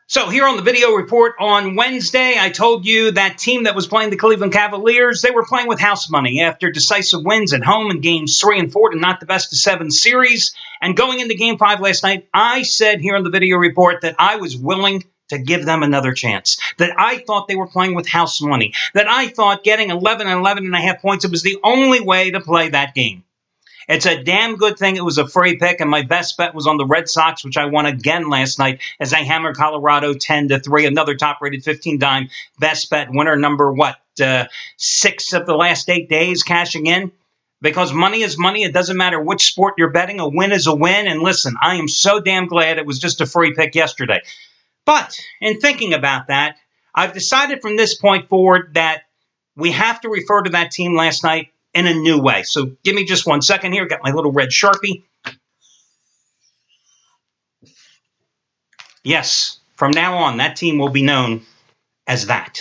So here on the video report on Wednesday, I told you that team that was playing the Cleveland Cavaliers, they were playing with house money after decisive wins at home in games 3 and 4 to not the best of 7 series. And going into game 5 last night, I said here on the video report that I was willing to give them another chance, that I thought they were playing with house money, that I thought getting 11 and 11.5 points, it was the only way to play that game. It's a damn good thing it was a free pick, and my best bet was on the Red Sox, which I won again last night as I hammered Colorado 10-3, another top-rated 15-dime best bet winner, number, 6 of the last 8 days cashing in? Because money is money. It doesn't matter which sport you're betting. A win is a win. And listen, I am so damn glad it was just a free pick yesterday. But in thinking about that, I've decided from this point forward that we have to refer to that team last night in a new way. So give me just 1 second here. Got my little red Sharpie. Yes, from now on, that team will be known as that.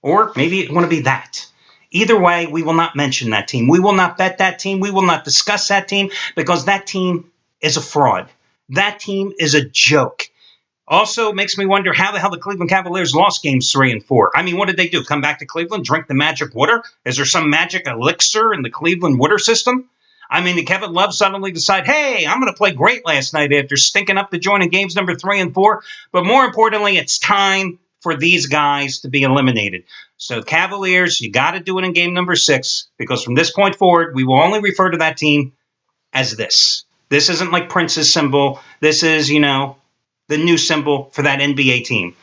Or maybe it want to be that. Either way, we will not mention that team. We will not bet that team. We will not discuss that team because that team is a fraud. That team is a joke. Also makes me wonder how the hell the Cleveland Cavaliers lost games 3 and 4. I mean, what did they do? Come back to Cleveland, drink the magic water? Is there some magic elixir in the Cleveland water system? I mean, did Kevin Love suddenly decide, hey, I'm going to play great last night after stinking up the joint in games number 3 and 4? But more importantly, it's time for these guys to be eliminated. So Cavaliers, you got to do it in game number 6 because from this point forward, we will only refer to that team as this. This isn't like Prince's symbol. This is, the new symbol for that NBA team.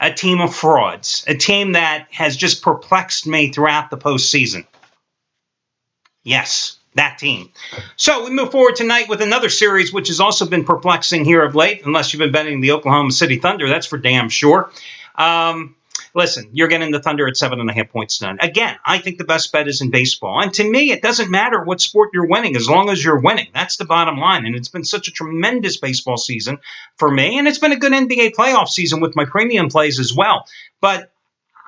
A team of frauds. A team that has just perplexed me throughout the postseason. Yes, that team. So we move forward tonight with another series which has also been perplexing here of late, unless you've been betting the Oklahoma City Thunder. That's for damn sure. Listen, you're getting the Thunder at 7.5 points tonight. Again, I think the best bet is in baseball. And to me, it doesn't matter what sport you're winning as long as you're winning. That's the bottom line. And it's been such a tremendous baseball season for me. And it's been a good NBA playoff season with my premium plays as well. But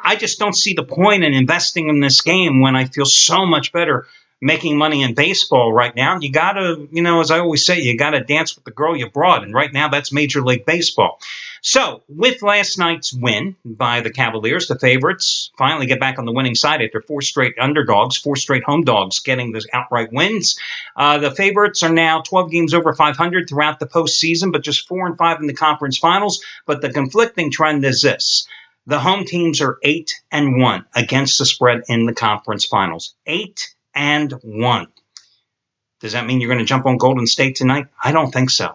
I just don't see the point in investing in this game when I feel so much better making money in baseball right now. You got to, as I always say, you got to dance with the girl you brought. And right now, that's Major League Baseball. So, with last night's win by the Cavaliers, the favorites finally get back on the winning side after 4 straight underdogs, 4 straight home dogs getting those outright wins. The favorites are now 12 games over 500 throughout the postseason, but just 4 and 5 in the conference finals. But the conflicting trend is this. The home teams are 8 and 1 against the spread in the conference finals. 8 and 1. Does that mean you're going to jump on Golden State tonight? I don't think so.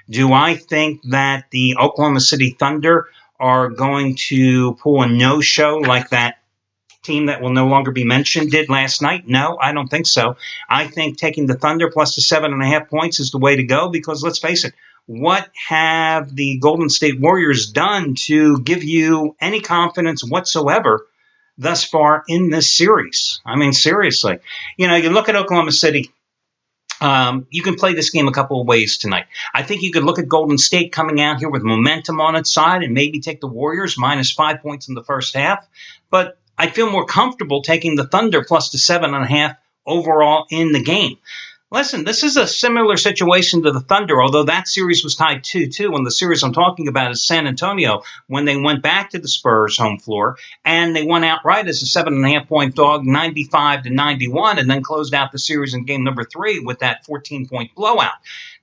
Do I think that the Oklahoma City Thunder are going to pull a no-show like that team that will no longer be mentioned did last night? No, I don't think so. I think taking the Thunder plus the 7.5 points is the way to go because, let's face it, what have the Golden State Warriors done to give you any confidence whatsoever thus far in this series? I mean, seriously. You look at Oklahoma City. You can play this game a couple of ways tonight. I think you could look at Golden State coming out here with momentum on its side and maybe take the Warriors minus 5 points in the first half. But I feel more comfortable taking the Thunder plus the 7.5 overall in the game. Listen, this is a similar situation to the Thunder, although that series was tied 2-2. And the series I'm talking about is San Antonio when they went back to the Spurs home floor and they won outright as a 7.5-point dog, 95-91, and then closed out the series in game number 3 with that 14-point blowout.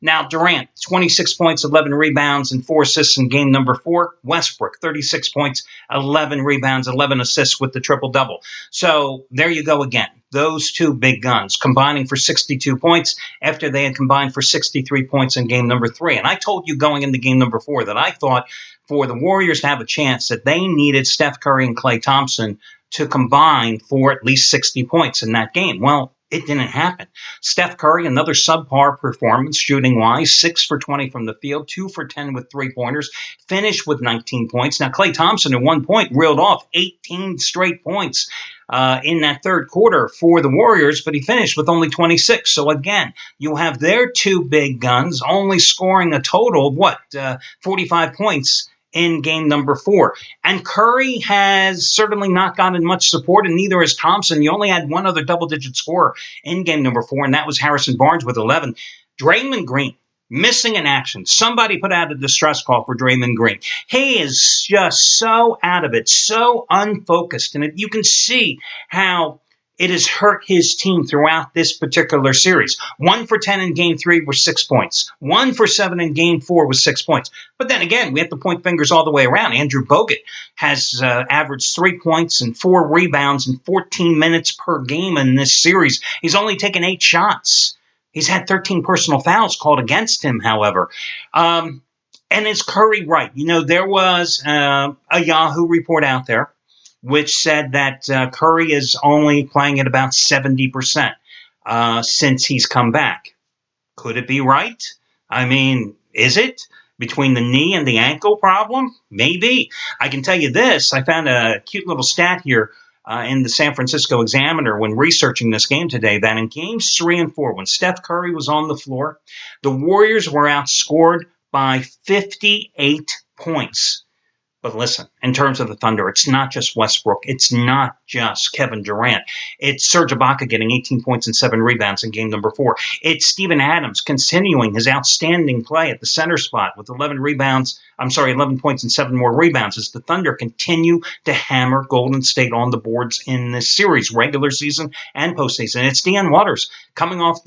Now, Durant, 26 points, 11 rebounds, and 4 assists in game number 4. Westbrook, 36 points, 11 rebounds, 11 assists with the triple-double. So there you go again. Those two big guns combining for 62 points after they had combined for 63 points in game number 3. And I told you going into game number 4 that I thought for the Warriors to have a chance that they needed Steph Curry and Klay Thompson to combine for at least 60 points in that game. Well, it didn't happen. Steph Curry, another subpar performance shooting-wise, 6 for 20 from the field, 2 for 10 with 3-pointers, finished with 19 points. Now, Klay Thompson at one point reeled off 18 straight points in that third quarter for the Warriors, but he finished with only 26. So again, you have their two big guns only scoring a total of 45 points in game number 4. And Curry has certainly not gotten much support, and neither has Thompson. You only had one other double-digit scorer in game number 4, and that was Harrison Barnes with 11. Draymond Green, missing in action. Somebody put out a distress call for Draymond Green. He is just so out of it, so unfocused, and you can see how it has hurt his team throughout this particular series. 1 for 10 in Game 3 was 6 points. 1 for 7 in Game 4 was 6 points. But then again, we have to point fingers all the way around. Andrew Bogut has averaged 3 points and 4 rebounds in 14 minutes per game in this series. He's only taken 8 shots. He's had 13 personal fouls called against him, however. And is Curry right? You know, there was a Yahoo report out there which said that Curry is only playing at about 70% since he's come back. Could it be right? I mean, is it? Between the knee and the ankle problem? Maybe. I can tell you this. I found a cute little stat here in the San Francisco Examiner when researching this game today, that in Games 3 and 4, when Steph Curry was on the floor, the Warriors were outscored by 58 points. But listen, in terms of the Thunder, it's not just Westbrook. It's not just Kevin Durant. It's Serge Ibaka getting 18 points and 7 rebounds in game number 4. It's Steven Adams continuing his outstanding play at the center spot with 11 points and 7 more rebounds as the Thunder continue to hammer Golden State on the boards in this series, regular season and postseason. It's De'Aaron Waiters coming off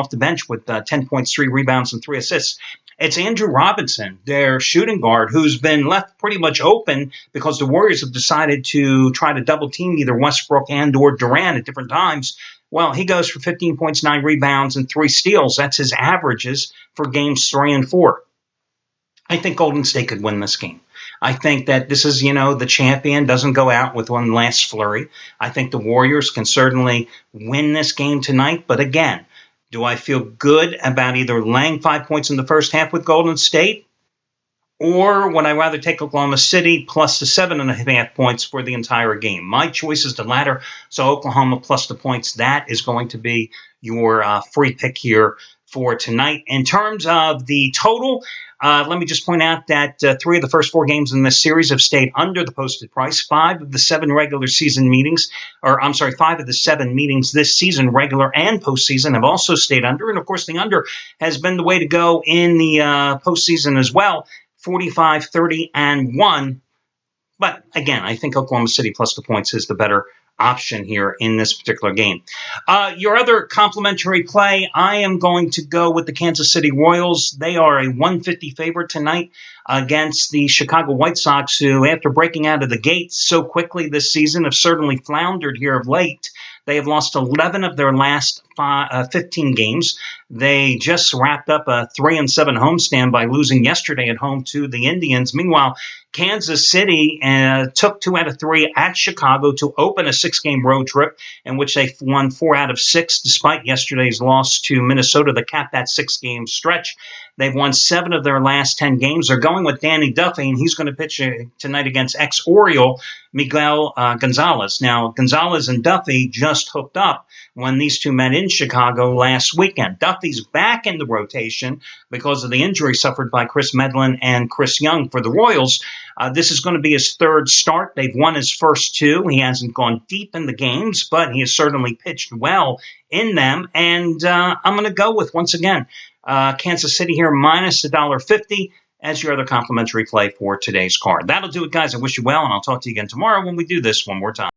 the bench with 10 points, 3 rebounds, and 3 assists. It's Andrew Robinson, their shooting guard, who's been left pretty much open because the Warriors have decided to try to double team either Westbrook and or Durant at different times. Well, he goes for 15 points, 9 rebounds, and 3 steals. That's his averages for games 3 and 4. I think Golden State could win this game. I think that this is, the champion doesn't go out with one last flurry. I think the Warriors can certainly win this game tonight, but again, do I feel good about either laying 5 points in the first half with Golden State, or would I rather take Oklahoma City plus the 7.5 points for the entire game? My choice is the latter, so Oklahoma plus the points. That is going to be your free pick here for tonight. In terms of the total, let me just point out that 3 of the first 4 games in this series have stayed under the posted price. 5 of the 7 meetings this season, regular and postseason, have also stayed under. And, of course, the under has been the way to go in the postseason as well, 45, 30, and 1. But, again, I think Oklahoma City plus the points is the better option here in this particular game. Your other complimentary play, I am going to go with the Kansas City Royals. They are a 150 favorite tonight against the Chicago White Sox, who, after breaking out of the gates so quickly this season, have certainly floundered here of late. They have lost 11 of their last 15 games. They just wrapped up a 3-7 homestand by losing yesterday at home to the Indians. Meanwhile, Kansas City took 2 out of 3 at Chicago to open a 6-game road trip in which they won 4 out of 6, despite yesterday's loss to Minnesota that capped that 6-game stretch. They've won 7 of their last 10 games. They're going with Danny Duffy, and he's going to pitch tonight against ex-Oriole Miguel Gonzalez. Now, Gonzalez and Duffy just hooked up when these two met in Chicago last weekend. Duffy's back in the rotation because of the injury suffered by Chris Medlin and Chris Young for the Royals. This is going to be his 3rd start. They've won his first 2. He hasn't gone deep in the games, but he has certainly pitched well in them. And I'm going to go with, once again, Kansas City here minus $1.50 as your other complimentary play for today's card. That'll do it, guys. I wish you well, and I'll talk to you again tomorrow when we do this one more time.